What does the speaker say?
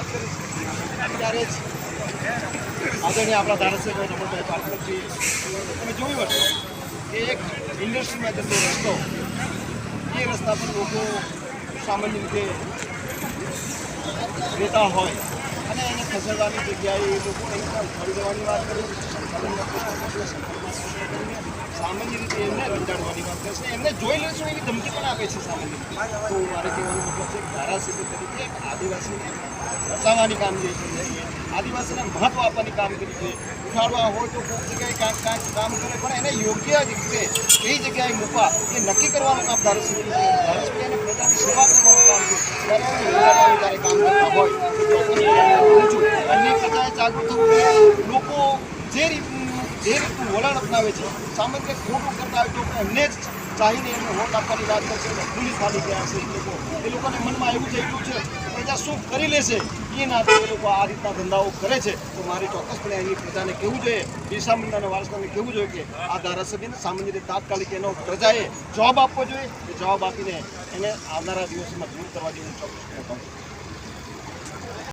વાત કરી ત્યારે જ આદરણીય આપણા ધારાસભ્ય રમણભાઈ પાટકરજી તમે જોયું હશે કે એક ઇન્ડસ્ટ્રીમાં જતો રસ્તો એ રસ્તા પર લોકો સામાન્ય રીતે રહેતા હોય અને એને ખસેડવાની જગ્યાએ એ લોકો એકદમ ફરી જવાની વાત કરે સામાન્ય રીતે એમને રંજાડવાની વાત કરે છે એમને જોઈ લેશું એવી ધમકી પણ આપે છે સામાન્ય રીતે તો મારે કહેવાનો મતલબ છે ધારાસભ્ય તરીકે આદિવાસીને બચાવવાની કામગીરી કરી છે આદિવાસીને મહત્વ આપવાની કામગીરી છે ઉઠાડવા હોય તો કોઈ જગ્યાએ કામ કરે પણ એને યોગ્ય રીતે કઈ જગ્યાએ મૂકવા એ નક્કી કરવાનું કામ ધારાસભ્ય છે ધારાસભ્ય એને પ્રજાની સેવા કરવાનું કામ છે ત્યારે કામ કરતા હોય અન્ય પ્રજાએ જાગૃત થવું લોકો જે રીતનું વલણ અપનાવે છે સામાન્ય ખોટું કરતા હોય તો એમને જ ચાહીને એમને વોટ આપવાની વાત કરશે અને ભૂલી ખાલી ગયા છે એ લોકોને મનમાં એવું થઈ ગયું છે પ્રજા શું કરી લેશે એ નાતે એ લોકો આ રીતના ધંધાઓ કરે છે તો મારે ચોક્કસપણે એની પ્રજાને કહેવું જોઈએ બિરસા મુંડાના વારસદારને કહેવું જોઈએ કે આ ધારાસભ્યને સામાન્ય રીતે તાત્કાલિક એનો પ્રજાએ જવાબ આપવો જોઈએ એ જવાબ આપીને એને આવનારા દિવસોમાં દૂર કરવા જેવું ચોક્કસપણે કહું છું.